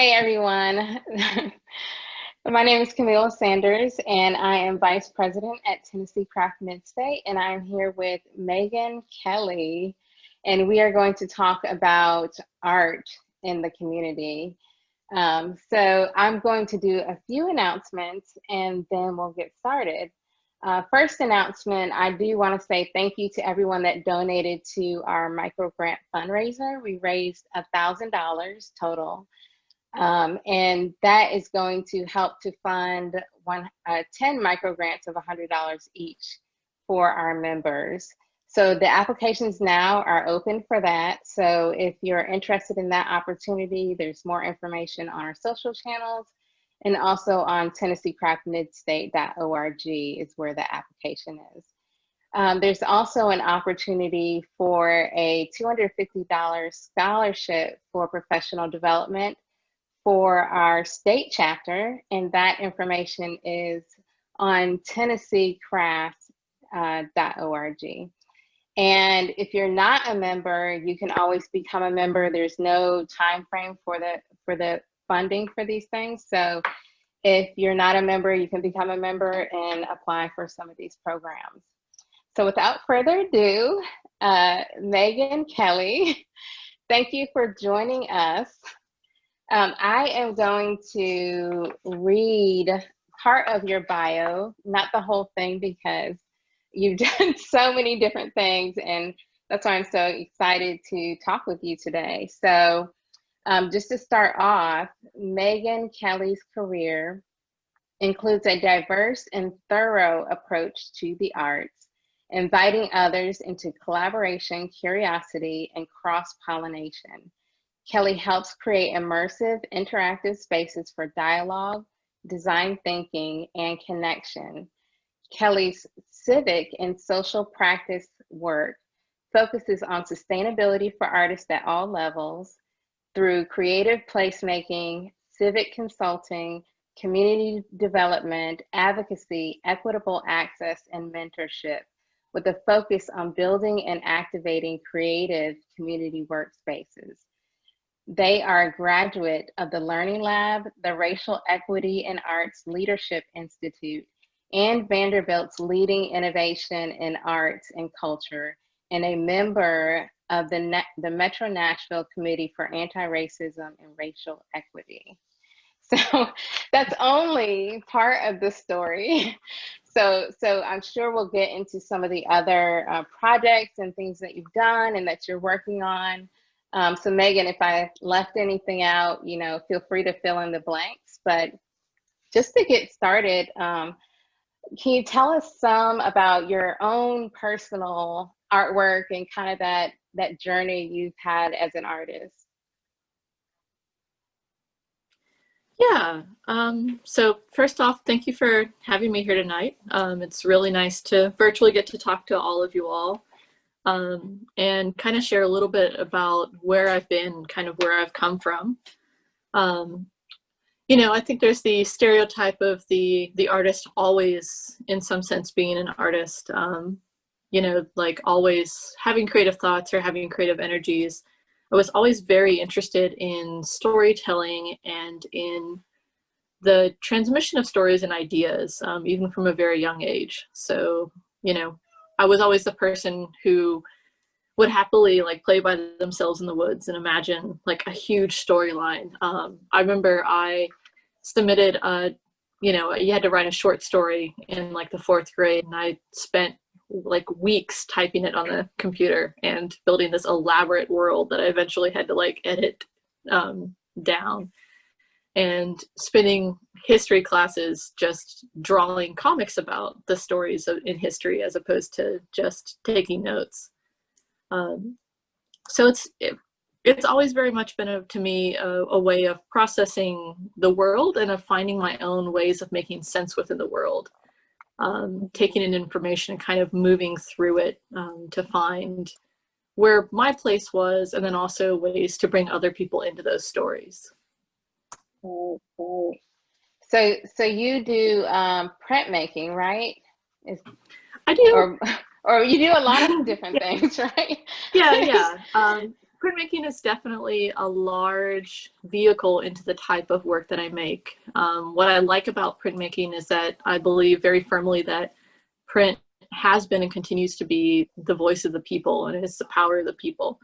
Hey everyone. My name is Kamilah Sanders and I am Vice President at Tennessee Craft Midstate, and I'm here with Megan Kelley, and we are going to talk about art in the community. So I'm going to do a few announcements and then we'll get started. First announcement, I do want to say thank you to everyone that donated to our micro grant fundraiser. We raised $1,000 total. And that is going to help to fund 10 micro grants of $100 each for our members. So the applications now are open for that. So if you're interested in that opportunity, there's more information on our social channels and also on TennesseeCraftMidstate.org is where the application is. There's also an opportunity for a $250 scholarship for professional development for our state chapter, and that information is on TennesseeCraft.org. And if you're not a member, you can always become a member. There's no time frame for the funding for these things. So if you're not a member, you can become a member and apply for some of these programs. So without further ado, Megan Kelley, thank you for joining us. I am going to read part of your bio, not the whole thing, because you've done so many different things, and that's why I'm so excited to talk with you today. So just to start off, Megan Kelley's career includes a diverse and thorough approach to the arts, inviting others into collaboration, curiosity, and cross-pollination. Kelley helps create immersive, interactive spaces for dialogue, design thinking, and connection. Kelley's civic and social practice work focuses on sustainability for artists at all levels through creative placemaking, civic consulting, community development, advocacy, equitable access, and mentorship, with a focus on building and activating creative community workspaces. They are a graduate of the Learning Lab, the Racial Equity in Arts Leadership Institute, and Vanderbilt's Leading Innovation in Arts and Culture, and a member of the Metro Nashville Committee for Anti-Racism and Racial Equity. So that's only part of the story. So I'm sure we'll get into some of the other projects and things that you've done and that you're working on. So Megan, if I left anything out, feel free to fill in the blanks. But just to get started, can you tell us some about your own personal artwork and kind of that journey you've had as an artist? Yeah, so first off, thank you for having me here tonight. It's really nice to virtually get to talk to all of you all. And kind of share a little bit about where I've been, kind of where I've come from. I think there's the stereotype of the artist always, in some sense, being an artist, like always having creative thoughts or having creative energies. I was always very interested in storytelling and in the transmission of stories and ideas, even from a very young age. So, I was always the person who would happily play by themselves in the woods and imagine a huge storyline. I remember I submitted you had to write a short story in the 4th grade, and I spent weeks typing it on the computer and building this elaborate world that I eventually had to edit down, and spending history classes just drawing comics about the stories in history as opposed to just taking notes. So it's always very much been to me a way of processing the world and of finding my own ways of making sense within the world, taking in information and kind of moving through it to find where my place was, and then also ways to bring other people into those stories. Right. So you do printmaking, right? I do. Or you do a lot of different things, right? Yeah. printmaking is definitely a large vehicle into the type of work that I make. What I like about printmaking is that I believe very firmly that print has been and continues to be the voice of the people, and it's the power of the people.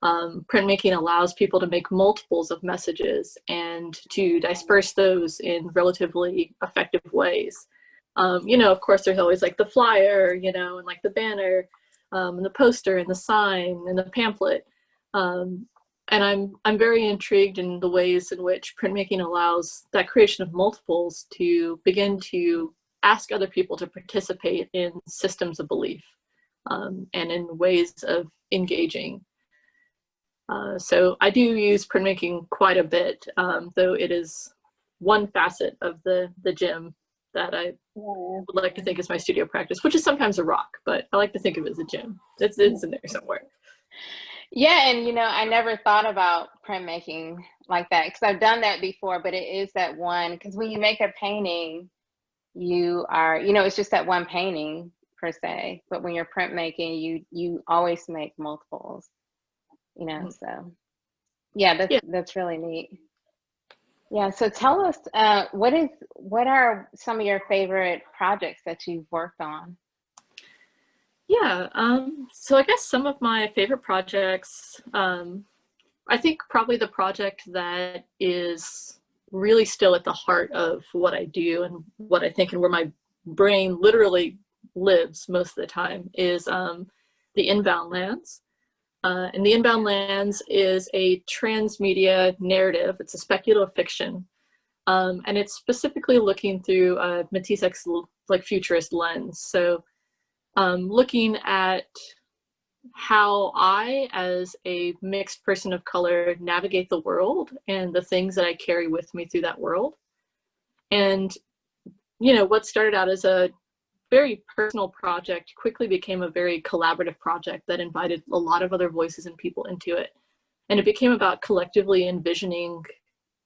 Printmaking allows people to make multiples of messages and to disperse those in relatively effective ways. You know, of course, there's always like the flyer, you know, and like the banner, and the poster and the sign and the pamphlet. And I'm very intrigued in the ways in which printmaking allows that creation of multiples to begin to ask other people to participate in systems of belief, and in ways of engaging. So I do use printmaking quite a bit, though it is one facet of the gym that I would like to think is my studio practice, which is sometimes a rock, but I like to think of it as a gym. It's in there somewhere. Yeah, and you know, I never thought about printmaking like that because I've done that before, but it is that one, because when you make a painting, you are, you know, it's just that one painting per se, but when you're printmaking, you always make multiples, you know, so yeah, that's really neat. Yeah, so tell us, what are some of your favorite projects that you've worked on? Yeah, so I guess some of my favorite projects, I think probably the project that is really still at the heart of what I do and what I think and where my brain literally lives most of the time is the Inbound Lands. And the Inbound Lands is a transmedia narrative. It's a speculative fiction. And it's specifically looking through Matisse's like futurist lens. So looking at how I, as a mixed person of color, navigate the world and the things that I carry with me through that world. And, you know, what started out as a very personal project quickly became a very collaborative project that invited a lot of other voices and people into it. And it became about collectively envisioning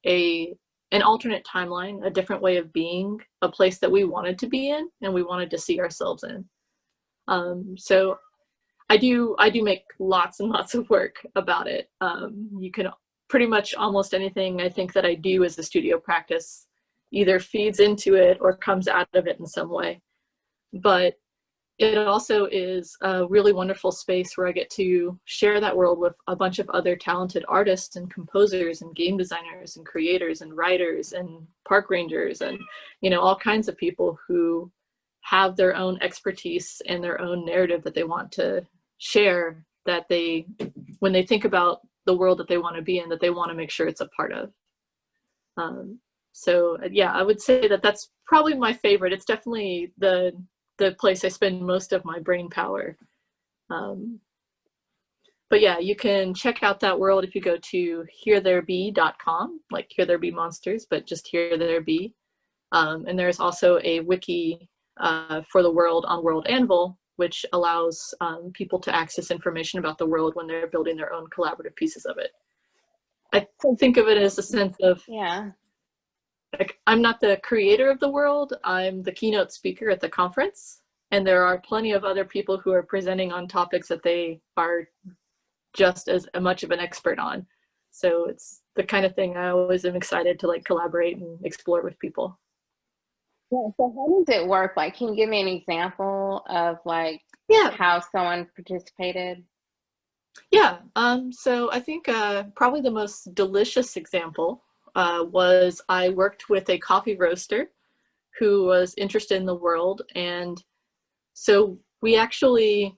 an alternate timeline, a different way of being, a place that we wanted to be in and we wanted to see ourselves in. So I do make lots and lots of work about it. You can pretty much almost anything I think that I do as a studio practice either feeds into it or comes out of it in some way. But it also is a really wonderful space where I get to share that world with a bunch of other talented artists and composers and game designers and creators and writers and park rangers and, you know, all kinds of people who have their own expertise and their own narrative that they want to share, that they, when they think about the world that they want to be in, that they want to make sure it's a part of. So yeah, I would say that that's probably my favorite. It's definitely the place I spend most of my brain power. But yeah, you can check out that world if you go to heretherebe.com, like Here There Be Monsters, but just Here There Be. And there's also a wiki for the world on World Anvil, which allows people to access information about the world when they're building their own collaborative pieces of it. I think of it as a sense of, Yeah, like, I'm not the creator of the world, I'm the keynote speaker at the conference, and there are plenty of other people who are presenting on topics that they are just as much of an expert on. So it's the kind of thing I always am excited to like collaborate and explore with people. yeah, so how does it work? Like, can you give me an example of like how someone participated? Yeah, so I think probably the most delicious example was I worked with a coffee roaster who was interested in the world. And so we actually,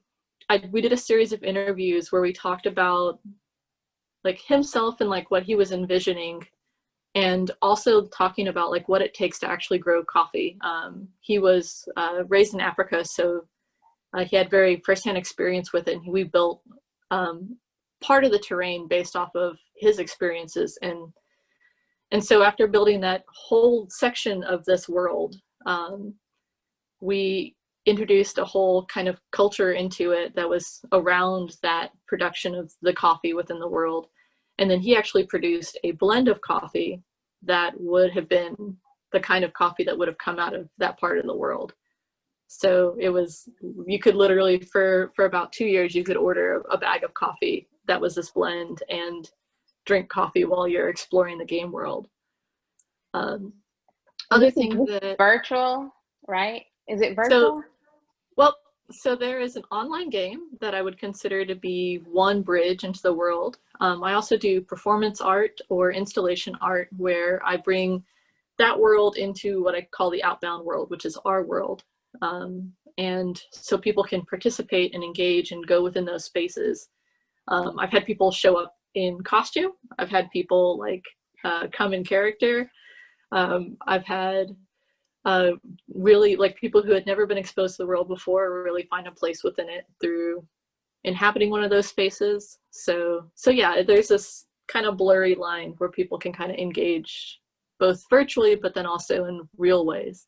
we did a series of interviews where we talked about like himself and like what he was envisioning, and also talking about like what it takes to actually grow coffee. He was raised in Africa, so he had very firsthand experience with it. And we built part of the terrain based off of his experiences. And so after building that whole section of this world, we introduced a whole kind of culture into it that was around that production of the coffee within the world. And then he actually produced a blend of coffee that would have been the kind of coffee that would have come out of that part of the world. So it was, you could literally, for about 2 years, you could order a bag of coffee that was this blend, and drink coffee while you're exploring the game world. Other thing that virtual, right? Is it so virtual? well, so there is an online game that I would consider to be one bridge into the world. I also do performance art or installation art, where I bring that world into what I call the outbound world, which is our world. And so people can participate and engage and go within those spaces. I've had people show up in costume. I've had people like come in character. I've had really like people who had never been exposed to the world before really find a place within it through inhabiting one of those spaces. So yeah, there's this kind of blurry line where people can kind of engage both virtually, but then also in real ways.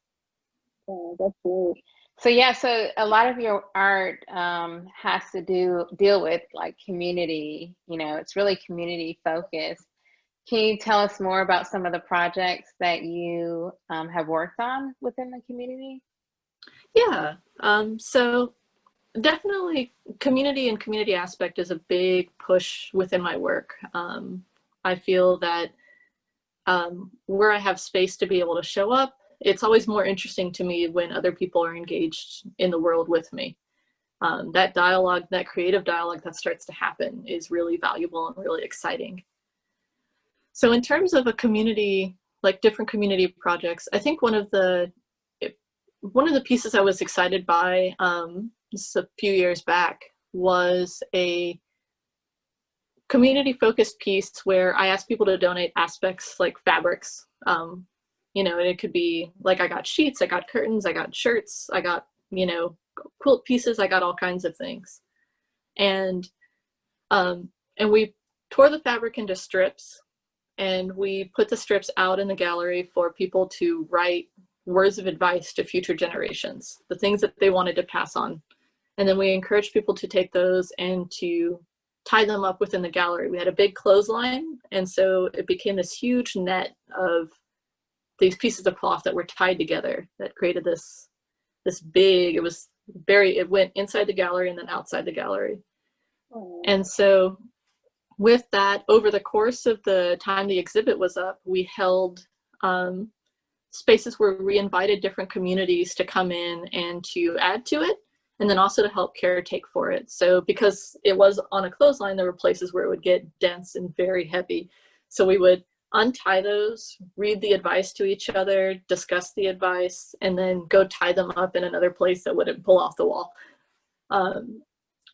Oh, that's great. So yeah, so a lot of your art has to deal with like community, you know, it's really community focused. Can you tell us more about some of the projects that you have worked on within the community? Yeah, so definitely community and community aspect is a big push within my work. I feel that where I have space to be able to show up, it's always more interesting to me when other people are engaged in the world with me. That dialogue, that creative dialogue that starts to happen is really valuable and really exciting. So in terms of a community, like different community projects, I think one of the pieces I was excited by just a few years back was a community-focused piece where I asked people to donate aspects like fabrics. You know, and it could be like I got sheets, I got curtains, I got shirts, I got, you know, quilt pieces, I got all kinds of things. And we tore the fabric into strips, and we put the strips out in the gallery for people to write words of advice to future generations, the things that they wanted to pass on. And then we encouraged people to take those and to tie them up within the gallery. We had a big clothesline, and so it became this huge net of these pieces of cloth that were tied together that created this big, it went inside the gallery and then outside the gallery. Oh. And so with that, over the course of the time the exhibit was up, we held spaces where we invited different communities to come in and to add to it, and then also to help caretake for it. So because it was on a clothesline, there were places where it would get dense and very heavy. So we would untie those, read the advice to each other, discuss the advice, and then go tie them up in another place that wouldn't pull off the wall.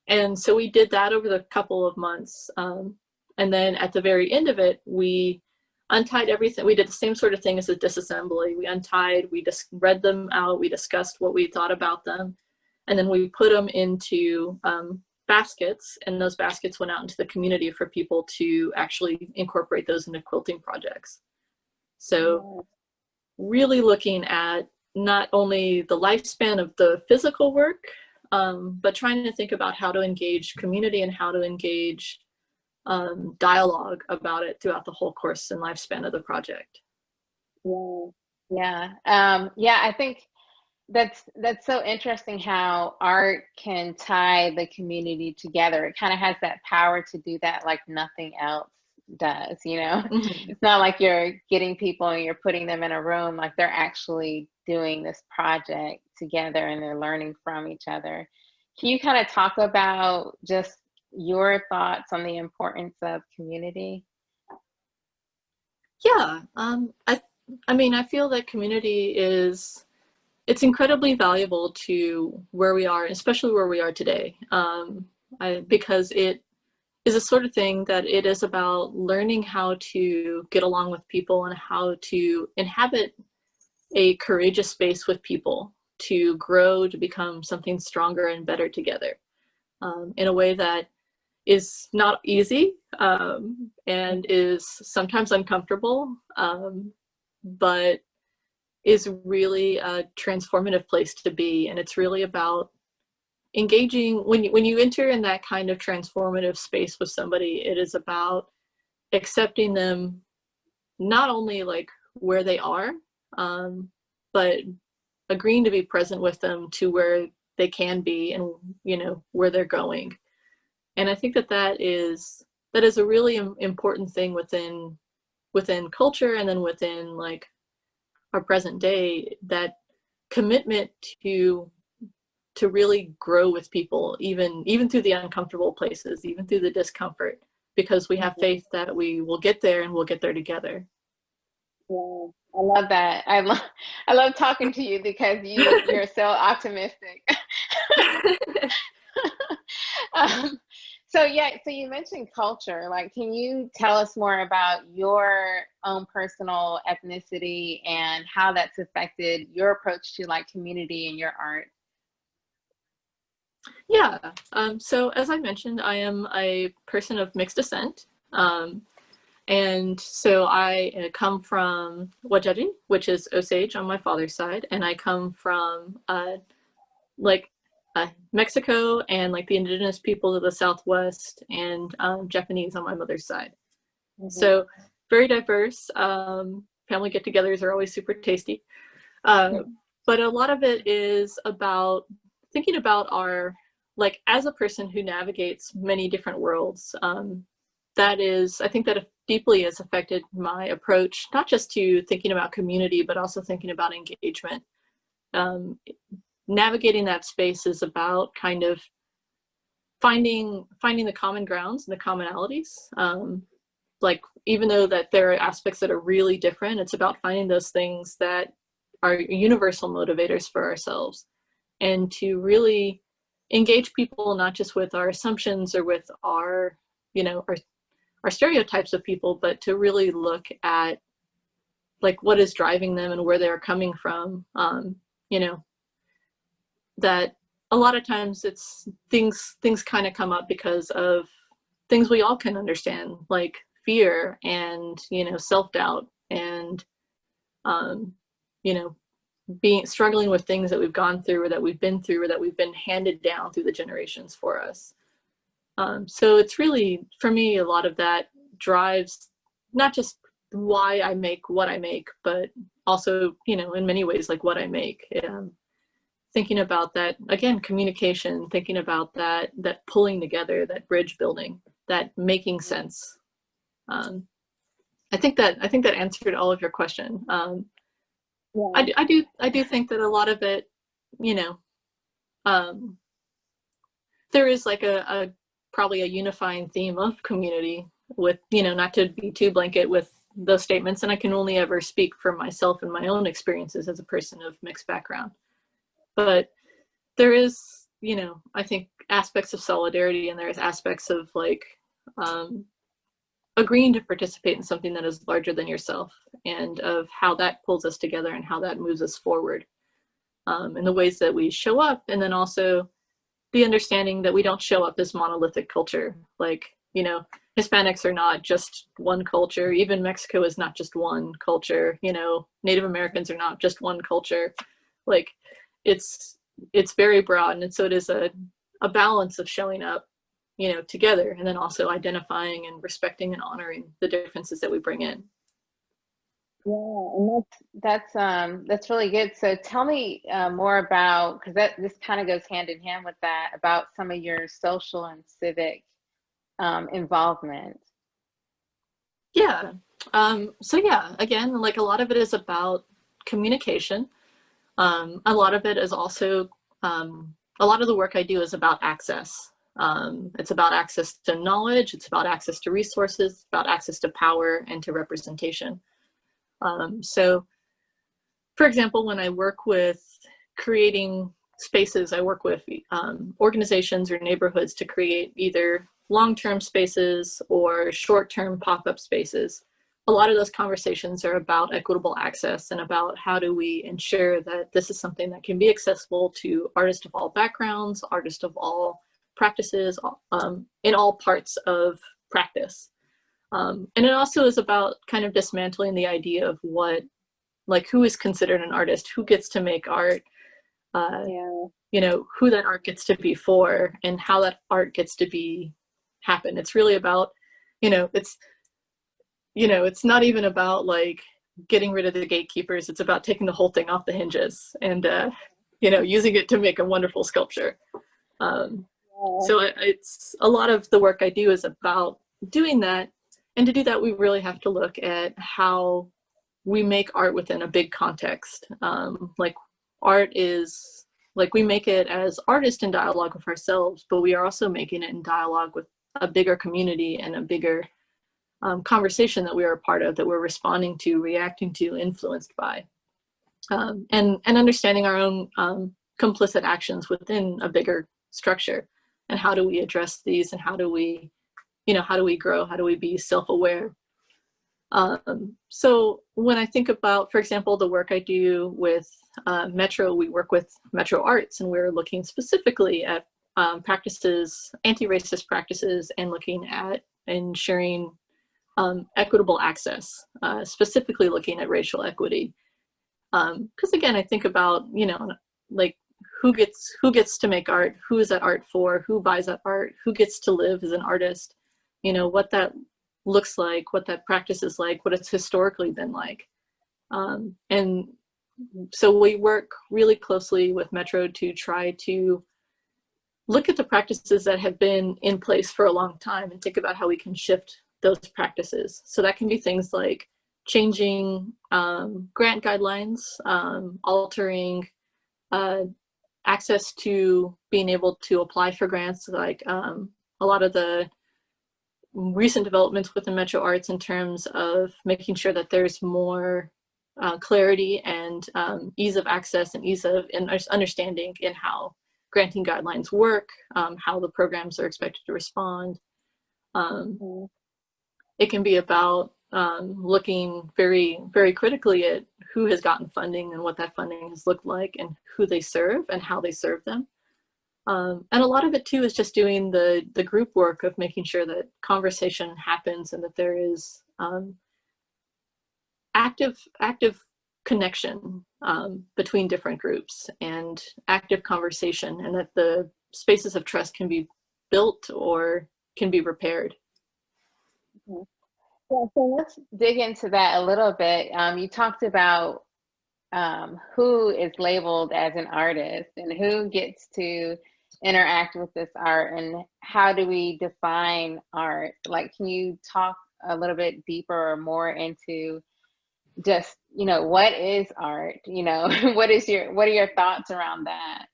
And so we did that over the couple of months. And then at the very end of it, we untied everything. We did the same sort of thing as a disassembly. We untied, we just read them out, we discussed what we thought about them, and then we put them into baskets, and those baskets went out into the community for people to actually incorporate those into quilting projects. So really looking at not only the lifespan of the physical work, but trying to think about how to engage community and how to engage dialogue about it throughout the whole course and lifespan of the project. Yeah. I think that's so interesting how art can tie the community together. It kind of has that power to do that like nothing else does, you know? Mm-hmm. It's not like you're getting people and you're putting them in a room, like they're actually doing this project together and they're learning from each other. Can you kind of talk about just your thoughts on the importance of community? Yeah, I mean, I feel that community it's incredibly valuable to where we are, especially where we are today, because it is a sort of thing that it is about learning how to get along with people and how to inhabit a courageous space with people to grow, to become something stronger and better together, in a way that is not easy and is sometimes uncomfortable, but is really a transformative place to be. And it's really about engaging, when you enter in that kind of transformative space with somebody, it is about accepting them not only like where they are, but agreeing to be present with them to where they can be and, you know, where they're going. And I think that that is a really important thing within culture, and then within like our present day, that commitment to really grow with people, even through the uncomfortable places, even through the discomfort, because we have faith that we will get there, and we'll get there together. Yeah, I love that. I love talking to you because you're so optimistic. um, so yeah, so you mentioned culture. Like, can you tell us more about your own personal ethnicity and how that's affected your approach to like community and your art? Yeah. So as I mentioned, I am a person of mixed descent. And so I come from Wajaji, which is Osage on my father's side, and I come from like Mexico and like the indigenous people of the Southwest, and Japanese on my mother's side. So very diverse. Family get-togethers are always super tasty. But a lot of it is about thinking about our, like, as a person who navigates many different worlds, I think that deeply has affected my approach, not just to thinking about community, but also thinking about engagement. Navigating that space is about kind of finding the common grounds and the commonalities. Like, even though that there are aspects that are really different, it's about finding those things that are universal motivators for ourselves, and to really engage people, not just with our assumptions or with our, our stereotypes of people, but to really look at like what is driving them and where they're coming from. That a lot of times it's things kind of come up because of things we all can understand, like fear and, self-doubt, and, struggling with things that we've gone through, or that we've been through, or that we've been handed down through the generations for us. So it's really, for me, a lot of that drives not just why I make what I make, but also, in many ways, like what I make. Thinking about that, again, communication, thinking about that pulling together, that bridge building, that making sense. I think that answered all of your question. Yeah. I do think that a lot of it, there is like probably a unifying theme of community, with, not to be too blanket with those statements, and I can only ever speak for myself and my own experiences as a person of mixed background. But there is, I think, aspects of solidarity, and there's aspects of like agreeing to participate in something that is larger than yourself, and of how that pulls us together and how that moves us forward, in the ways that we show up, and then also the understanding that we don't show up as monolithic culture. Like, Hispanics are not just one culture. Even Mexico is not just one culture. Native Americans are not just one culture. Like, it's very broad, and so it is a balance of showing up, together, and then also identifying and respecting and honoring the differences that we bring in. Yeah, and that's really good. So tell me more about, because this kind of goes hand in hand with that, about some of your social and civic involvement. Yeah. So yeah, again, like, a lot of it is about communication. A lot of it is also, a lot of the work I do is about access. It's about access to knowledge, it's about access to resources, it's about access to power and to representation. So, for example, when I work with creating spaces, I work with organizations or neighborhoods to create either long-term spaces or short-term pop-up spaces. A lot of those conversations are about equitable access, and about how do we ensure that this is something that can be accessible to artists of all backgrounds, artists of all practices, in all parts of practice. And it also is about kind of dismantling the idea of who is considered an artist, who gets to make art, who that art gets to be for, and how that art gets to happen. It's really about, it's not even about like getting rid of the gatekeepers. It's about taking the whole thing off the hinges and, using it to make a wonderful sculpture. So it's a lot of the work I do is about doing that. And to do that, we really have to look at how we make art within a big context. Like art is, like we make it as artists in dialogue with ourselves, but we are also making it in dialogue with a bigger community and a bigger conversation that we are a part of, that we're responding to, reacting to, influenced by, and understanding our own complicit actions within a bigger structure. And how do we address these, and how do we, how do we grow? How do we be self-aware? So when I think about, for example, the work I do with Metro, we work with Metro Arts, and we're looking specifically at practices, anti-racist practices, and looking at ensuring equitable access, specifically looking at racial equity. Because again, I think about, like who gets to make art, who is that art for, who buys that art, who gets to live as an artist, what that looks like, what that practice is like, what it's historically been like. And so we work really closely with Metro to try to look at the practices that have been in place for a long time and think about how we can shift those practices. So that can be things like changing grant guidelines, altering access to being able to apply for grants, like a lot of the recent developments within Metro Arts in terms of making sure that there's more clarity and ease of access and ease of understanding in how granting guidelines work, how the programs are expected to respond. It can be about looking very, very critically at who has gotten funding and what that funding has looked like and who they serve and how they serve them. And a lot of it too is just doing the group work of making sure that conversation happens and that there is active connection between different groups and active conversation, and that the spaces of trust can be built or can be repaired. Yeah, so let's dig into that a little bit. You talked about who is labeled as an artist and who gets to interact with this art, and how do we define art? Like, can you talk a little bit deeper or more into just, what is art? What are your thoughts around that?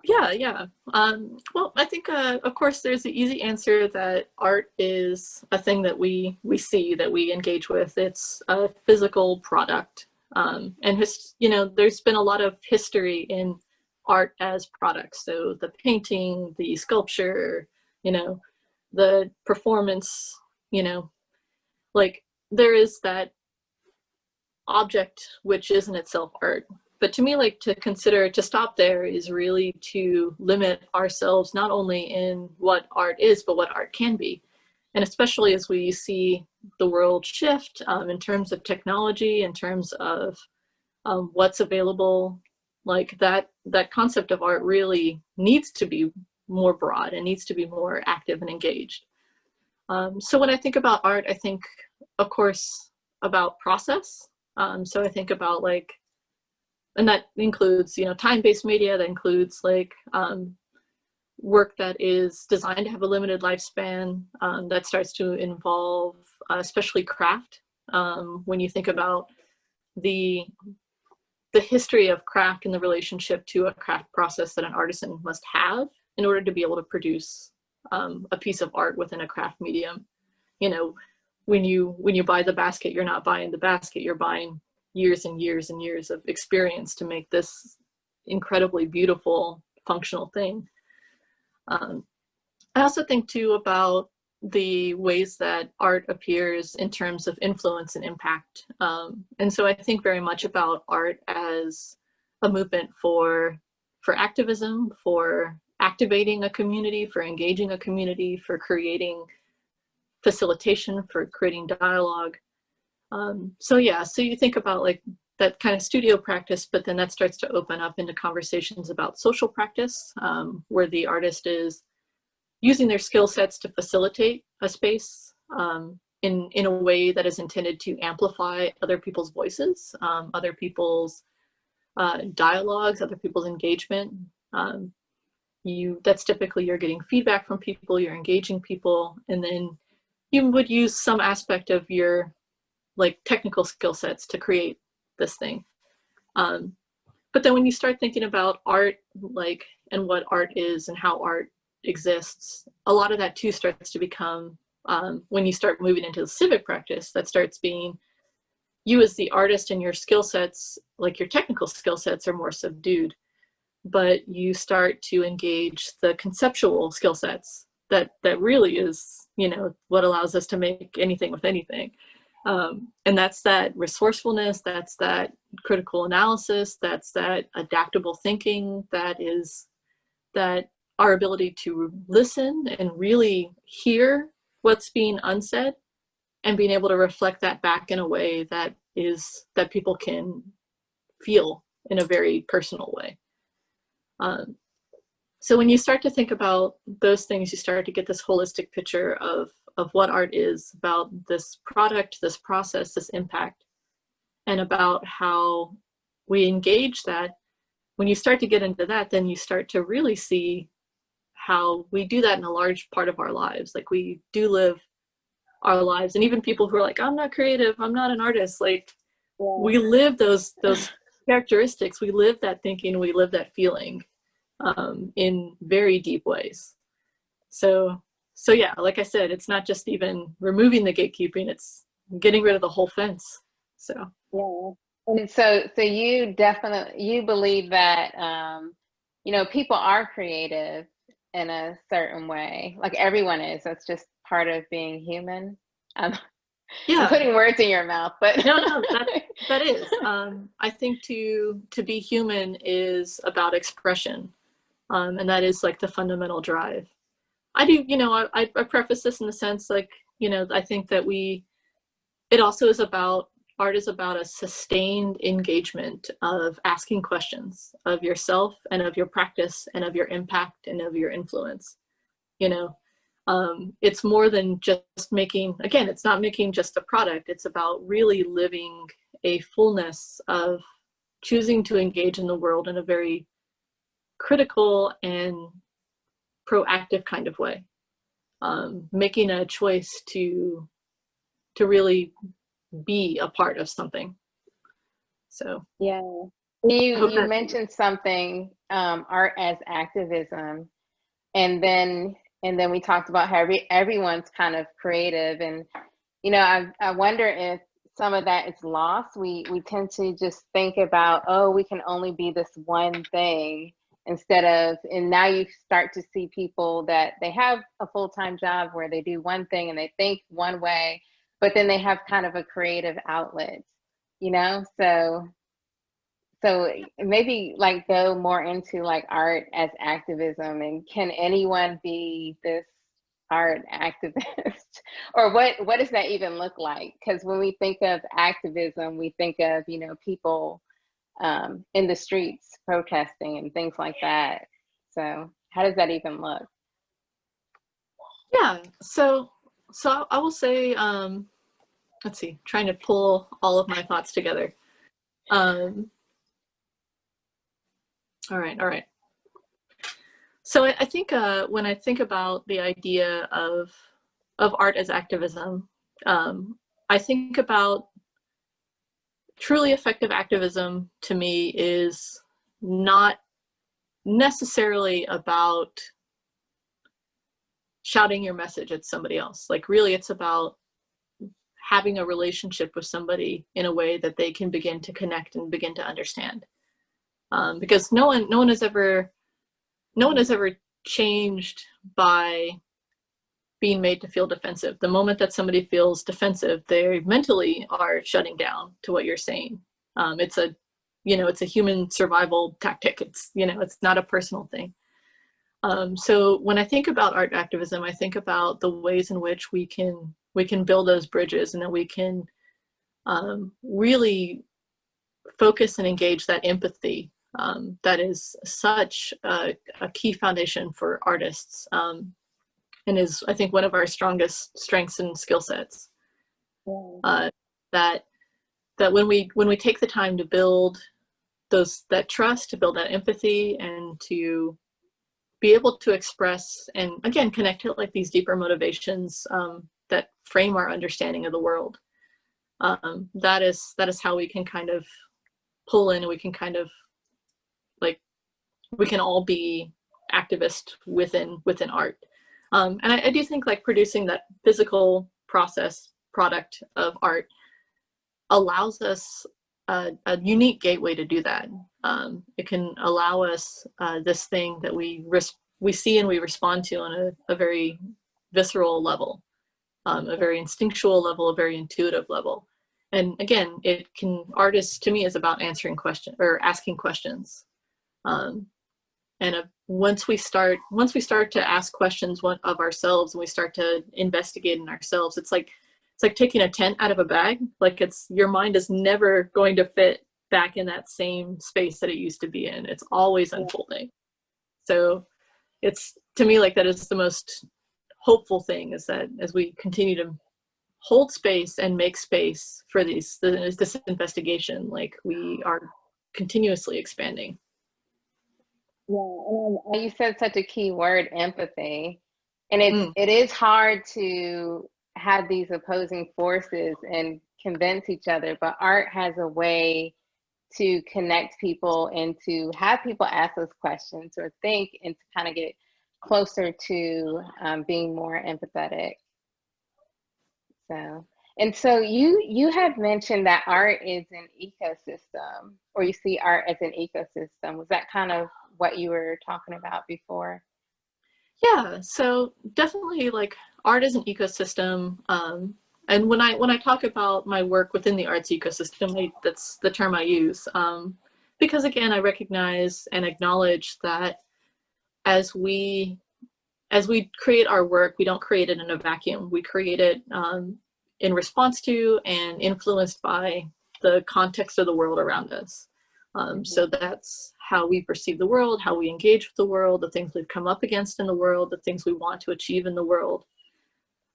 Yeah. Well, I think, of course, there's the easy answer that art is a thing that we see, that we engage with. It's a physical product. And there's been a lot of history in art as products. So the painting, the sculpture, the performance, like there is that object which is in itself art. But to me, like, to stop there is really to limit ourselves not only in what art is, but what art can be. And especially as we see the world shift in terms of technology, in terms of what's available, like that concept of art really needs to be more broad and needs to be more active and engaged. So when I think about art, I think, of course, about process. So I think about and that includes, time-based media, that includes work that is designed to have a limited lifespan, that starts to involve especially craft. When you think about the history of craft and the relationship to a craft process that an artisan must have in order to be able to produce a piece of art within a craft medium. When you buy the basket, you're not buying the basket, you're buying years and years and years of experience to make this incredibly beautiful, functional thing. I also think too about the ways that art appears in terms of influence and impact. And so I think very much about art as a movement for activism, for activating a community, for engaging a community, for creating facilitation, for creating dialogue. So you think about that kind of studio practice, but then that starts to open up into conversations about social practice, where the artist is using their skill sets to facilitate a space in a way that is intended to amplify other people's voices, other people's dialogues, other people's engagement. that's typically you're getting feedback from people, you're engaging people, and then you would use some aspect of your like technical skill sets to create this thing. But then when you start thinking about art, like, and what art is and how art exists, a lot of that too starts to become, when you start moving into the civic practice, that starts being you as the artist and your skill sets, like your technical skill sets, are more subdued, but you start to engage the conceptual skill sets that really is, you know, what allows us to make anything with anything. And that's that resourcefulness, that's that critical analysis, that's that adaptable thinking, that is that our ability to listen and really hear what's being unsaid and being able to reflect that back in a way that people can feel in a very personal way. So when you start to think about those things, you start to get this holistic picture of what art is, about this product, this process, this impact, and about how we engage that. When you start to get into that, then you start to really see how we do that in a large part of our lives. Like, we do live our lives, and even people who are like, I'm not creative, I'm not an artist, like, we live those characteristics, we live that thinking, we live that feeling in very deep ways. So yeah, like I said, it's not just even removing the gatekeeping, it's getting rid of the whole fence. So yeah. And so you believe that you know, people are creative in a certain way, like everyone is. That's just part of being human. I'm putting words in your mouth, but no, that is. I think to be human is about expression, and that is like the fundamental drive. I do, you know, I preface this in the sense, like, you know, I think that it also is about, art is about a sustained engagement of asking questions of yourself and of your practice and of your impact and of your influence. You know, it's more than just making, again, it's not making just a product. It's about really living a fullness of choosing to engage in the world in a very critical and proactive kind of way. Making a choice to really be a part of something. So yeah, you mentioned something, art as activism, and then we talked about how everyone's kind of creative, and you know, I wonder if some of that is lost. We tend to just think about, oh, we can only be this one thing, instead of, and now you start to see people that they have a full-time job where they do one thing and they think one way, but then they have kind of a creative outlet, you know? So maybe like go more into like art as activism, and can anyone be this art activist? Or what does that even look like? Because when we think of activism, we think of, you know, people in the streets protesting and things like that. So how does that even look? Yeah, so I will say, let's see, trying to pull all of my thoughts together. All right. So I think when I think about the idea of art as activism, I think about truly effective activism. To me, is not necessarily about shouting your message at somebody else. Like, really, it's about having a relationship with somebody in a way that they can begin to connect and begin to understand. Because no one has ever changed by being made to feel defensive. The moment that somebody feels defensive, they mentally are shutting down to what you're saying. It's a human survival tactic. It's not a personal thing. So when I think about art activism, I think about the ways in which we can build those bridges, and that we can really focus and engage that empathy. That is such a key foundation for artists, and is, I think, one of our strongest strengths and skill sets. That when we take the time to build that trust, to build that empathy, and to be able to express and again connect to like these deeper motivations that frame our understanding of the world. That is how we can kind of pull in, and we can kind of like, we can all be activists within art. And I do think like producing that physical product of art allows us a unique gateway to do that. It can allow us this thing that we see and we respond to on a very visceral level, a very instinctual level, a very intuitive level. And again, artists to me is about answering questions or asking questions. And once we start to ask questions of ourselves, and we start to investigate in ourselves, it's like taking a tent out of a bag. Like your mind is never going to fit back in that same space that it used to be in. It's always unfolding. So it's, to me, like that is the most hopeful thing, is that as we continue to hold space and make space for this investigation, like we are continuously expanding. Yeah, and you said such a key word, empathy. And it is hard to have these opposing forces and convince each other, but art has a way to connect people and to have people ask those questions or think, and to kind of get closer to being more empathetic. So you had mentioned that art is an ecosystem, or you see art as an ecosystem. Was that kind of what you were talking about before? Yeah, so definitely like art is an ecosystem. And when I talk about my work within the arts ecosystem, that's the term I use. Because again, I recognize and acknowledge that as we create our work, we don't create it in a vacuum. We create it in response to and influenced by the context of the world around us. So that's how we perceive the world, how we engage with the world, the things we've come up against in the world, the things we want to achieve in the world.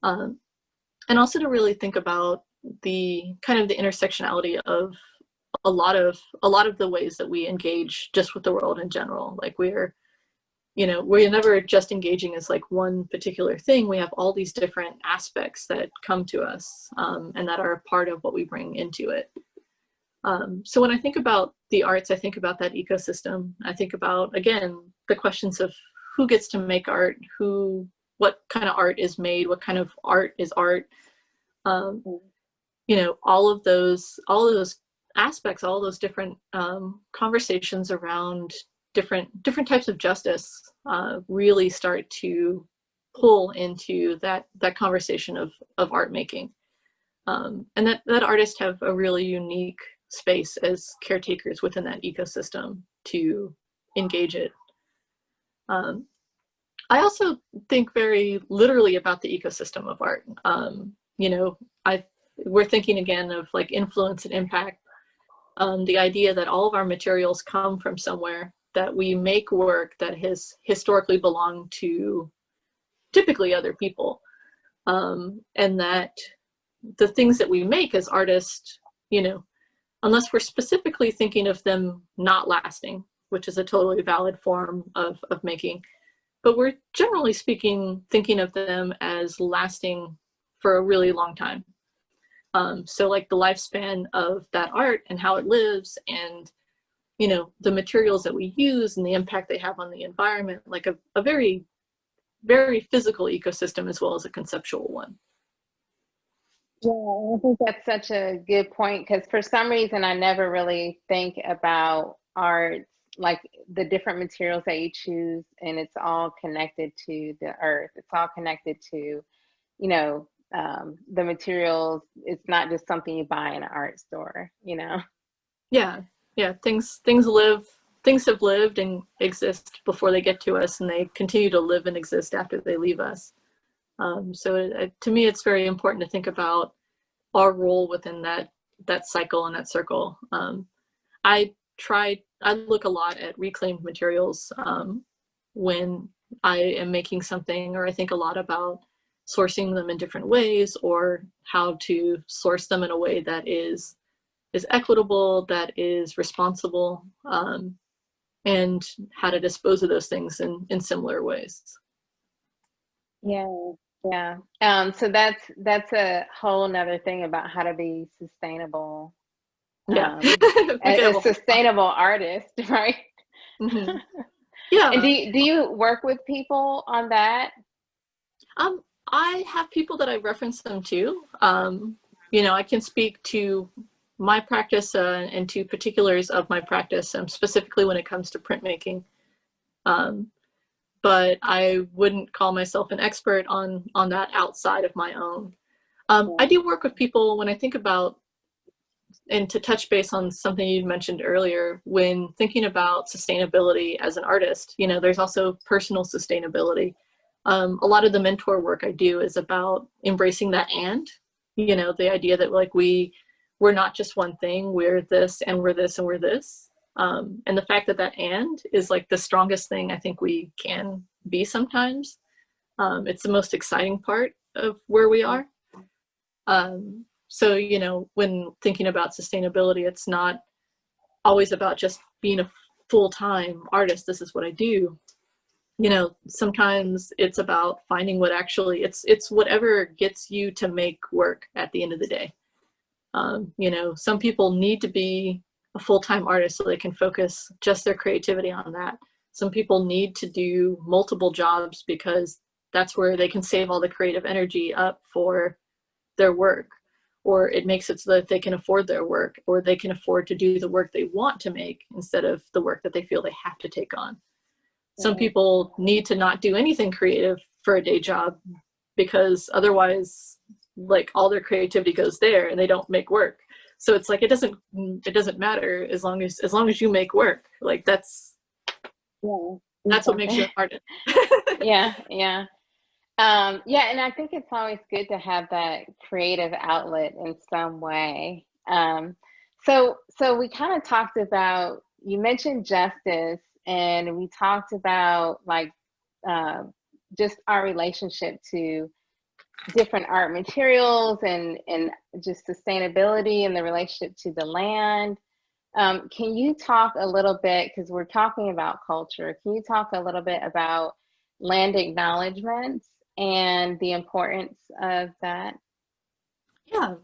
And also to really think about the kind of the intersectionality of a lot of the ways that we engage just with the world in general. Like we're never just engaging as like one particular thing. We have all these different aspects that come to us and that are a part of what we bring into it. So when I think about the arts, I think about that ecosystem. I think about, again, the questions of who gets to make art, what kind of art is made, what kind of art is art. All of those aspects, all those different conversations around different types of justice really start to pull into that conversation of art making. And that artists have a really unique space as caretakers within that ecosystem to engage it. I also think very literally about the ecosystem of art. We're thinking again of like influence and impact. The idea that all of our materials come from somewhere, that we make work that has historically belonged to typically other people, and that the things that we make as artists, unless we're specifically thinking of them not lasting, which is a totally valid form of making, but we're generally speaking thinking of them as lasting for a really long time. So like the lifespan of that art and how it lives, and the materials that we use and the impact they have on the environment, like a very, very physical ecosystem as well as a conceptual one. Yeah, I think that's such a good point, because for some reason I never really think about art like the different materials that you choose, and it's all connected to the earth. It's all connected to, the materials. It's not just something you buy in an art store, Yeah, things have lived and exist before they get to us, and they continue to live and exist after they leave us. So to me, it's very important to think about our role within that cycle and that circle. I look a lot at reclaimed materials when I am making something, or I think a lot about sourcing them in different ways, or how to source them in a way that is equitable, that is responsible. and how to dispose of those things in similar ways. Yeah, yeah. So that's a whole nother thing about how to be sustainable, Yeah, a sustainable artist, right? Mm-hmm. Yeah. And do you work with people on that? I have people that I reference them to. You know, I can speak to my practice and to particulars of my practice, specifically when it comes to printmaking. But I wouldn't call myself an expert on that outside of my own. I do work with people when I think about, and to touch base on something you mentioned earlier, when thinking about sustainability as an artist, you know, there's also personal sustainability. A lot of the mentor work I do is about embracing that, and, you know, the idea that like we're not just one thing, we're this and we're this and we're this. And the fact that that and is like the strongest thing I think we can be sometimes. It's the most exciting part of where we are. So, you know, when thinking about sustainability, it's not always about just being a full-time artist. This is what I do. You know, sometimes it's about finding what actually, it's whatever gets you to make work at the end of the day. You know, some people need to be a full-time artist so they can focus just their creativity on that. Some people need to do multiple jobs because that's where they can save all the creative energy up for their work, or it makes it so that they can afford their work, or they can afford to do the work they want to make instead of the work that they feel they have to take on. Some people need to not do anything creative for a day job because otherwise, like, all their creativity goes there and they don't make work. So it's like it doesn't matter as long as you make work. Like that's what makes you an artist. Yeah. Yeah, and I think it's always good to have that creative outlet in some way. So we kind of talked about, you mentioned justice, and we talked about like just our relationship to different art materials and just sustainability and the relationship to the land. Can you talk a little bit, because we're talking about culture, can you talk a little bit about land acknowledgements and the importance of that? Yeah.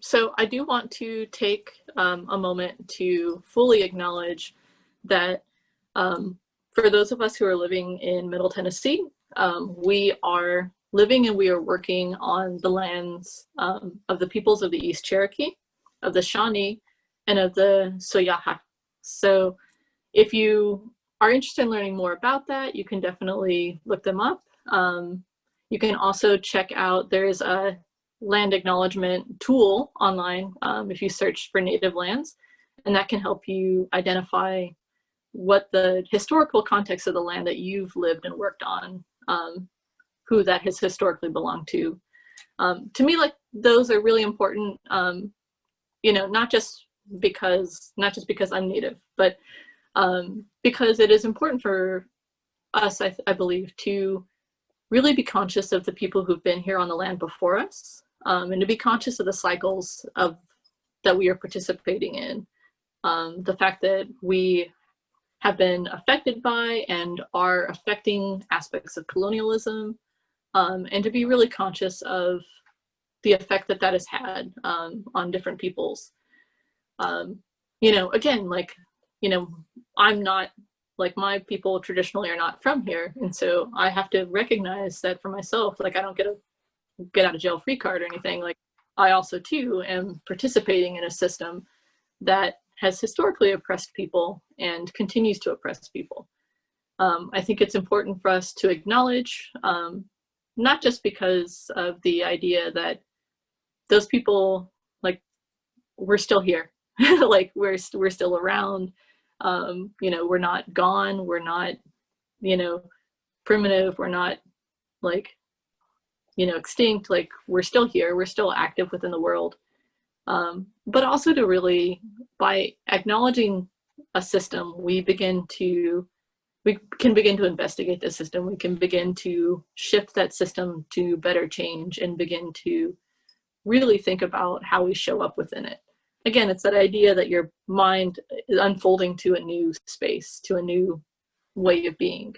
So I do want to take a moment to fully acknowledge that for those of us who are living in Middle Tennessee, we are living and we are working on the lands of the peoples of the East Cherokee, of the Shawnee, and of the Soyaha. So if you are interested in learning more about that, you can definitely look them up. You can also check out, there's a land acknowledgement tool online if you search for native lands, and that can help you identify what the historical context of the land that you've lived and worked on, who that has historically belonged to. To me, like, those are really important, you know, not just because I'm Native, but because it is important for us, I believe, to really be conscious of the people who've been here on the land before us, and to be conscious of the cycles that we are participating in. The fact that we have been affected by and are affecting aspects of colonialism, and to be really conscious of the effect that has had on different peoples. You know, again, like, you know, I'm not, like, my people traditionally are not from here, and so I have to recognize that for myself. Like, I don't get a get out of jail free card or anything. Like, I also too am participating in a system that has historically oppressed people and continues to oppress people. I think it's important for us to acknowledge, not just because of the idea that those people, like, we're still here, like we're still around. You know, we're not gone, we're not, you know, primitive, we're not, like, you know, extinct. Like, we're still here, we're still active within the world. But also to really, by acknowledging a system, we can begin to investigate the system. We can begin to shift that system to better change and begin to really think about how we show up within it. again, it's that idea that your mind is unfolding to a new space, to a new way of being.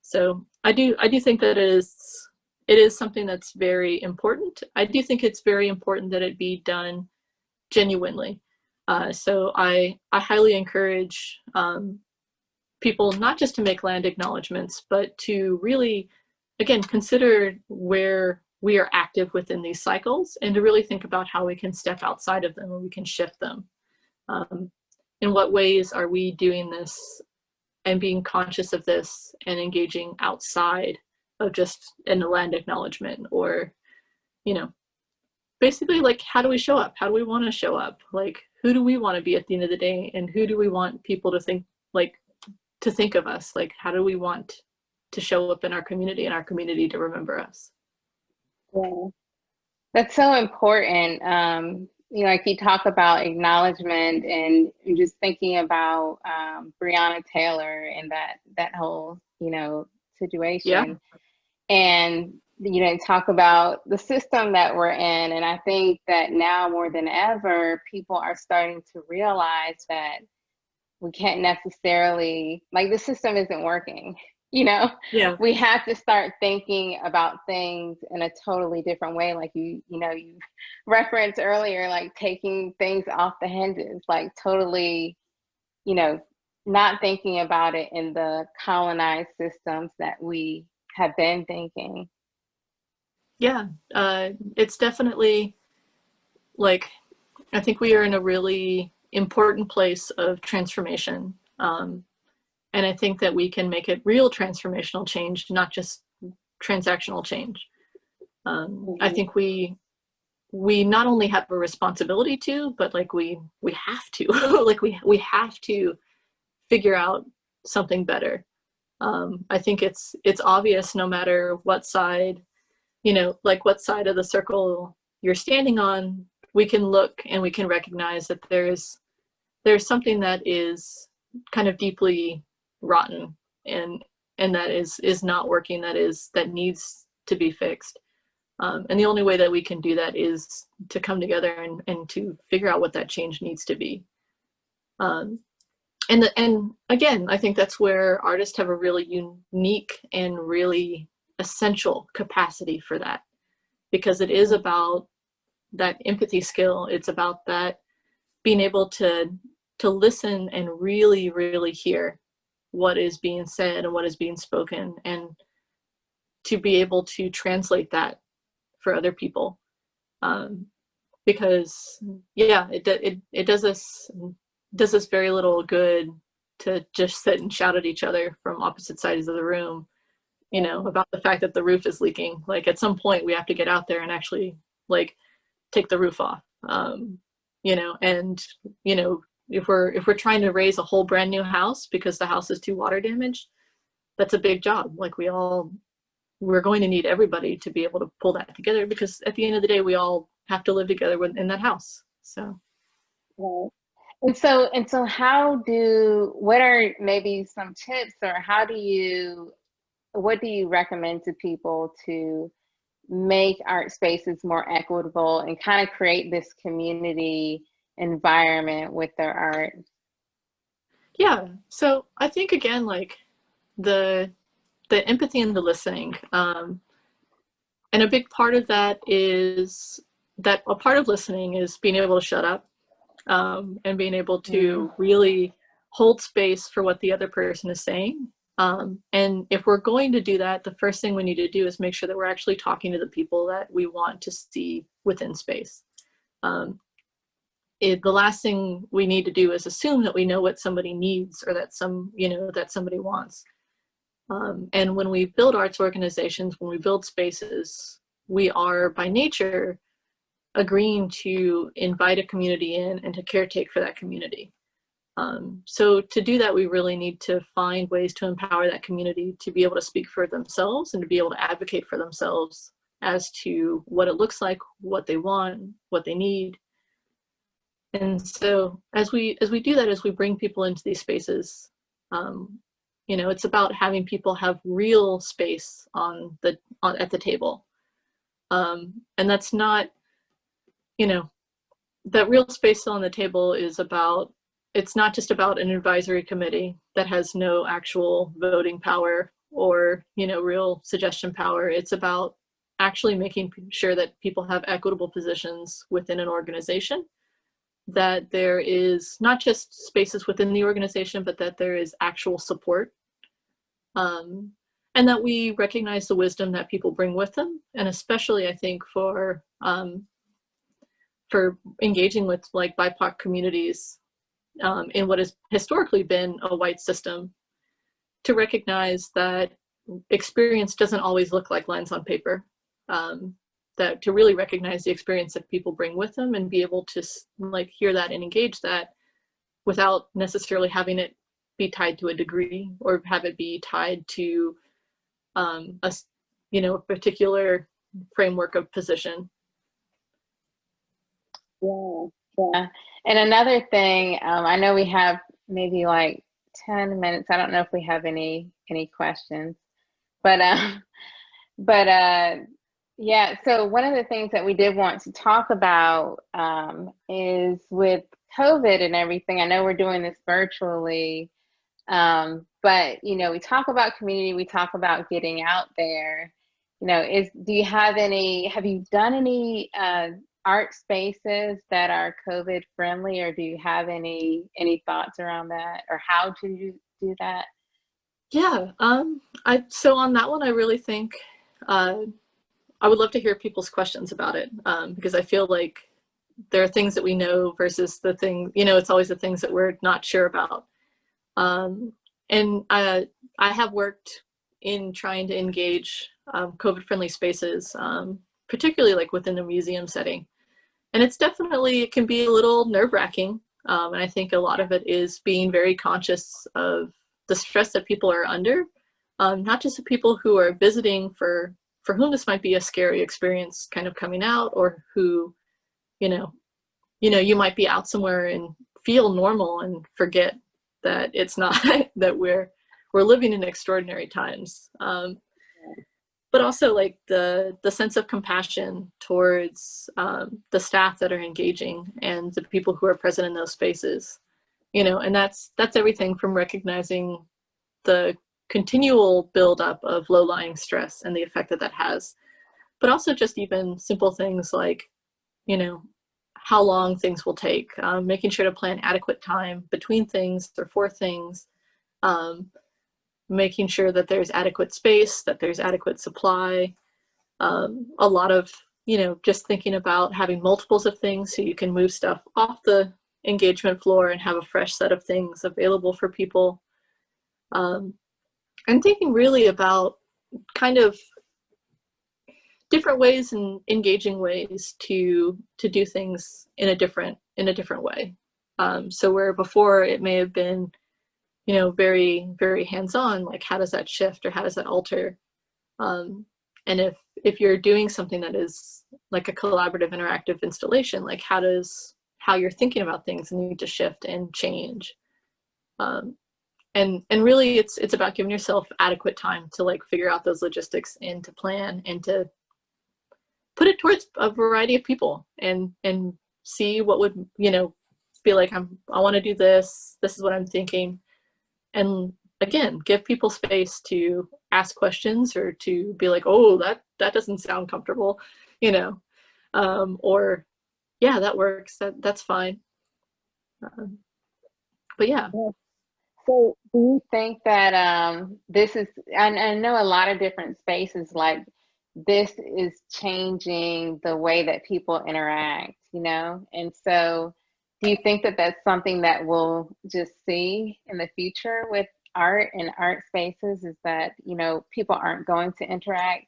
So I do think that it is something that's very important. I do think it's very important that it be done genuinely. So I highly encourage people not just to make land acknowledgements, but to really, again, consider where we are active within these cycles, and to really think about how we can step outside of them and we can shift them. In what ways are we doing this and being conscious of this and engaging outside of just in a land acknowledgement, or, you know, basically, like, how do we show up? How do we want to show up? Like, who do we want to be at the end of the day? And who do we want people to think, like, to think of us? Like, how do we want to show up in our community and our community to remember us? Yeah, that's so important. You know, like you talk about acknowledgement, and just thinking about Breonna Taylor and that whole, you know, situation. Yeah. And, you know, talk about the system that we're in. And I think that now more than ever, people are starting to realize that we can't necessarily, like, the system isn't working. You know, Yeah. we have to start thinking about things in a totally different way. Like you referenced earlier, like taking things off the hinges, like totally, you know, not thinking about it in the colonized systems that we have been thinking. Yeah, it's definitely, like, I think we are in a really important place of transformation. And I think that we can make it real transformational change, not just transactional change. I think we not only have a responsibility to, but like we have to, like we have to figure out something better. I think it's obvious, no matter what side, you know, like what side of the circle you're standing on, we can look and we can recognize that there's something that is kind of deeply rotten, and that is not working, that needs to be fixed. And the only way that we can do that is to come together and to figure out what that change needs to be. And again, I think that's where artists have a really unique and really essential capacity for that, because it is about that empathy skill. It's about that being able to listen and really, really hear what is being said and what is being spoken, and to be able to translate that for other people. Because yeah, it does us very little good to just sit and shout at each other from opposite sides of the room, you know, about the fact that the roof is leaking. Like, at some point we have to get out there and actually, like, take the roof off. You know, and, you know, if we're trying to raise a whole brand new house because the house is too water damaged, that's a big job. Like, we're going to need everybody to be able to pull that together, because at the end of the day, we all have to live together in that house. So. Right. And so what are maybe some tips, or what do you recommend to people to make art spaces more equitable and kind of create this community environment with their art? Yeah, so I think, again, like, the empathy and the listening, and a big part of that is that a part of listening is being able to shut up, and being able to really hold space for what the other person is saying. And if we're going to do that, the first thing we need to do is make sure that we're actually talking to the people that we want to see within space. The last thing we need to do is assume that we know what somebody needs, or that somebody wants. And when we build arts organizations, when we build spaces, we are by nature agreeing to invite a community in and to caretake for that community. So to do that, we really need to find ways to empower that community to be able to speak for themselves and to be able to advocate for themselves as to what it looks like, what they want, what they need. And so as we do that, as we bring people into these spaces, you know, it's about having people have real space at the table. And that's not, you know, that real space on the table is about, it's not just about an advisory committee that has no actual voting power or, you know, real suggestion power. It's about actually making sure that people have equitable positions within an organization, that there is not just spaces within the organization, but that there is actual support, and that we recognize the wisdom that people bring with them. And especially, I think, for engaging with like BIPOC communities in what has historically been a white system, to recognize that experience doesn't always look like lines on paper, that to really recognize the experience that people bring with them and be able to like hear that and engage that without necessarily having it be tied to a degree or have it be tied to a, you know, a particular framework of position. Yeah. And another thing, I know we have maybe like 10 minutes. I don't know if we have any questions, but yeah. So one of the things that we did want to talk about is with COVID and everything. I know we're doing this virtually, but you know, we talk about community, we talk about getting out there. You know, have you done any art spaces that are COVID friendly, or do you have any thoughts around that, or how to do that? Yeah, so on that one, I really think I would love to hear people's questions about it, because I feel like there are things that we know versus the thing, you know, it's always the things that we're not sure about. And I have worked in trying to engage COVID-friendly spaces, particularly like within a museum setting. And it's definitely, it can be a little nerve-wracking. And I think a lot of it is being very conscious of the stress that people are under, not just the people who are visiting for whom this might be a scary experience kind of coming out, or who, you know, you might be out somewhere and feel normal and forget that it's not, that we're living in extraordinary times. But also like the sense of compassion towards the staff that are engaging and the people who are present in those spaces, you know, and that's everything from recognizing the continual buildup of low-lying stress and the effect that has, but also just even simple things like, you know, how long things will take, making sure to plan adequate time between things or for things, making sure that there's adequate space, that there's adequate supply, a lot of, you know, just thinking about having multiples of things so you can move stuff off the engagement floor and have a fresh set of things available for people. And thinking really about kind of different ways and engaging ways to do things in a different way. So where before it may have been, you know, very, very hands-on, like how does that shift or how does that alter? And if you're doing something that is like a collaborative, interactive installation, like how you're thinking about things need to shift and change. And really it's about giving yourself adequate time to like figure out those logistics and to plan and to put it towards a variety of people and see what would, you know, be like, I want to do this. This is what I'm thinking. And again, give people space to ask questions or to be like, oh, that doesn't sound comfortable, you know, or yeah, that works. That's fine. But yeah. So do you think that this is, I know a lot of different spaces, like this is changing the way that people interact, you know? And so do you think that that's something that we'll just see in the future with art and art spaces, is that, you know, people aren't going to interact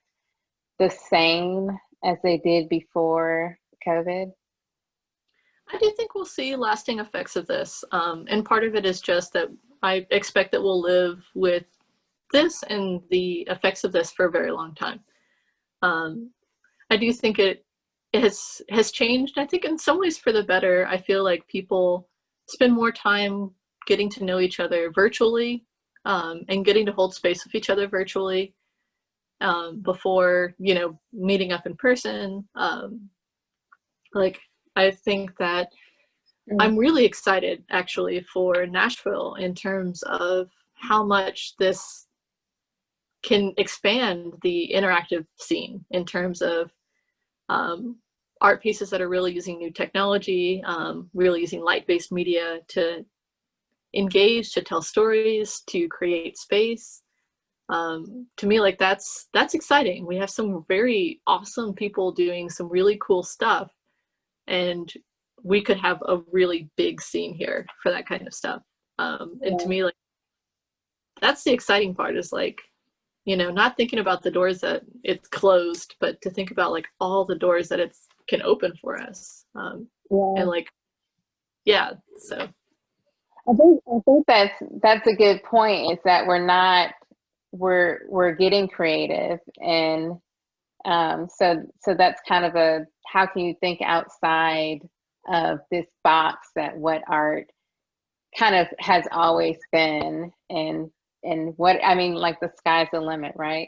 the same as they did before COVID? I do think we'll see lasting effects of this. And part of it is just that I expect that we'll live with this and the effects of this for a very long time. I do think it has changed. I think in some ways for the better. I feel like people spend more time getting to know each other virtually, and getting to hold space with each other virtually, before, you know, meeting up in person. Like I think that I'm really excited actually for Nashville in terms of how much this can expand the interactive scene in terms of art pieces that are really using new technology, really using light-based media to engage, to tell stories, to create space. To me, like that's exciting. We have some very awesome people doing some really cool stuff, and we could have a really big scene here for that kind of stuff. And to me, like that's the exciting part, is like, you know, not thinking about the doors that it's closed, but to think about like all the doors that it can open for us. And like, yeah, so. I think that's a good point, is that we're getting creative, and so that's kind of a, how can you think outside of this box that what art kind of has always been, and what, I mean, like the sky's the limit, right?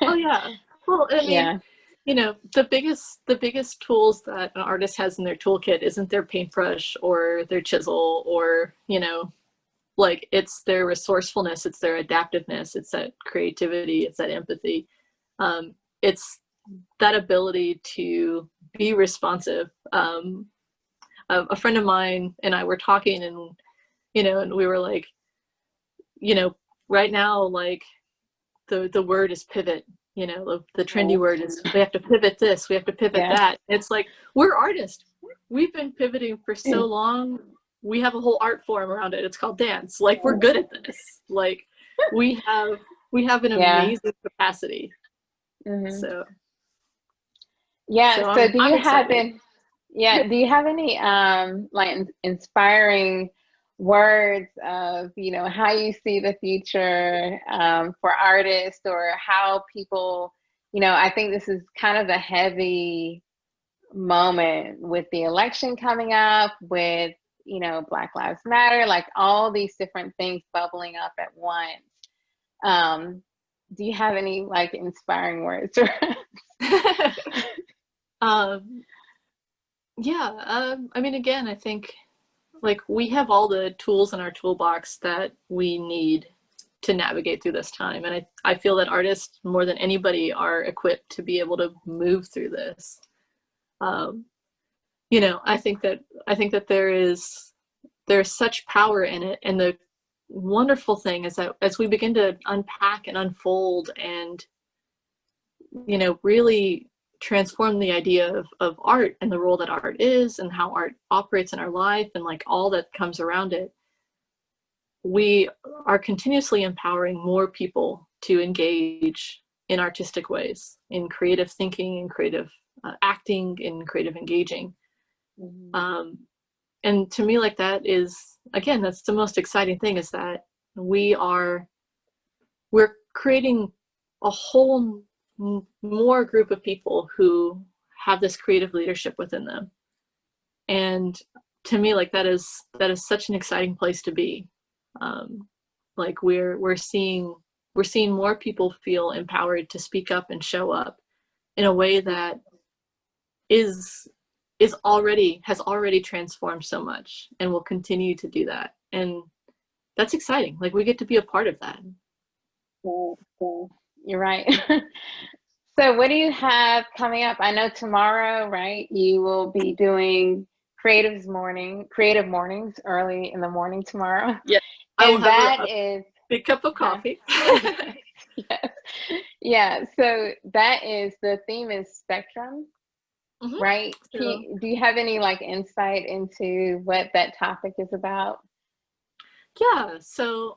Oh yeah. Well, I mean, you know, the biggest tools that an artist has in their toolkit isn't their paintbrush or their chisel, or, you know, like it's their resourcefulness, it's their adaptiveness, it's that creativity, it's that empathy. It's that ability to be responsive. A friend of mine and I were talking, and, you know, and we were like, you know, right now, like the word is pivot. You know, the trendy word is we have to pivot this, we have to pivot that. It's like, we're artists. We've been pivoting for so long. We have a whole art form around it. It's called dance. Like, we're good at this. Like, we have an amazing capacity. So so do you have excited. do you have any like inspiring words of, you know, how you see the future for artists, or how people, you know, I think this is kind of a heavy moment with the election coming up, with, you know, Black Lives Matter, like all these different things bubbling up at once. Do you have any like inspiring words for us? I mean, again, I think like we have all the tools in our toolbox that we need to navigate through this time. And I feel that artists more than anybody are equipped to be able to move through this. You know, I think that there's such power in it. And the wonderful thing is that as we begin to unpack and unfold and, you know, really transform the idea of art and the role that art is and how art operates in our life and like all that comes around it, we are continuously empowering more people to engage in artistic ways, in creative thinking, in creative acting, in creative engaging. And to me, like that is, again, that's the most exciting thing, is that we're creating a whole more group of people who have this creative leadership within them. And to me, like that is such an exciting place to be. Like we're seeing more people feel empowered to speak up and show up in a way that has already transformed so much and will continue to do that. And that's exciting. Like we get to be a part of that. You're right. So what do you have coming up? I know tomorrow, right, you will be doing creative mornings early in the morning tomorrow. Yeah, I will have a big cup of coffee. Yes. Yeah, so the theme is spectrum, right? Do you have any like insight into what that topic is about? Yeah, so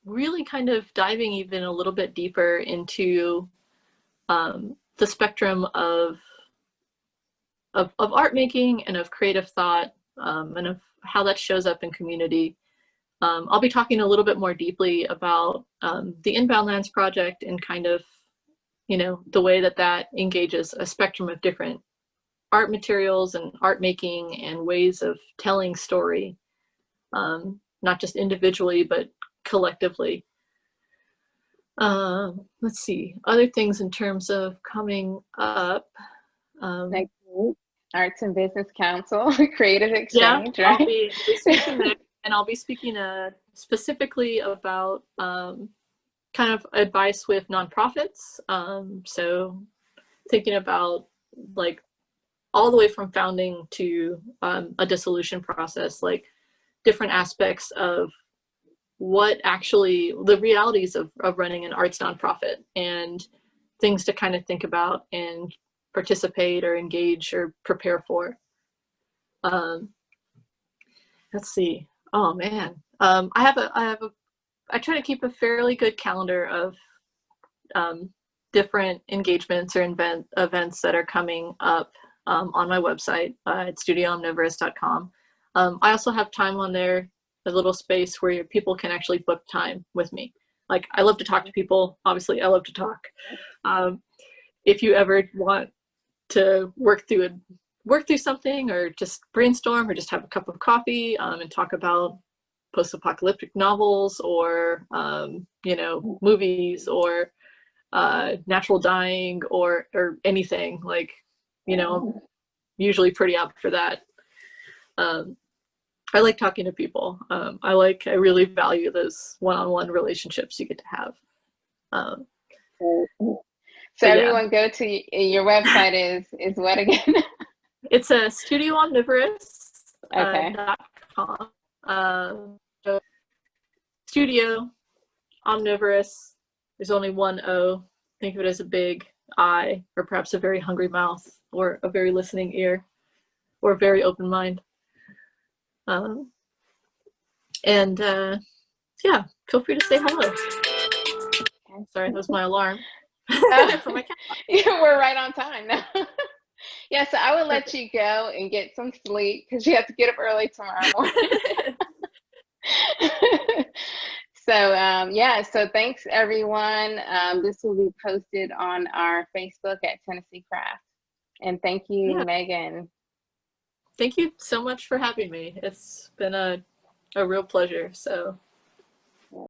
really kind of diving even a little bit deeper into the spectrum of art making and of creative thought, and of how that shows up in community. I'll be talking a little bit more deeply about the Inbound Lands project and kind of, you know, the way that engages a spectrum of different art materials and art making and ways of telling story, not just individually, but collectively. Let's see, other things in terms of coming up. Next week. Arts and Business Council, Creative Yeah, Exchange, I'll right? be speaking there, and I'll be speaking specifically about kind of advice with nonprofits. So thinking about like all the way from founding to a dissolution process, like different aspects of what actually the realities of running an arts nonprofit and things to kind of think about and participate or engage or prepare for. Let's see. Oh man, I try to keep a fairly good calendar of different engagements or events that are coming up on my website at studioomnivorous.com. I also have time on there, a little space where people can actually book time with me. Like, I love to talk to people. Obviously, I love to talk. If you ever want to work through something, or just brainstorm, or just have a cup of coffee and talk about post-apocalyptic novels, or movies, or natural dying, or anything, like, I'm usually pretty up for that. I like talking to people. I really value those one-on-one relationships you get to have. So everyone go to your website is what again? It's a studioomnivorous.com. So studio, omnivorous, there's only one O. Think of it as a big I, or perhaps a very hungry mouth, or a very listening ear, or a very open mind. Yeah, feel free to say hello. Sorry, that was my alarm. For my cat. We're right on time now. Yeah, so I would let you go and get some sleep because you have to get up early tomorrow morning. So thanks everyone. This will be posted on our Facebook at Tennessee Craft. And thank you, Megan. Thank you so much for having me. It's been a real pleasure. So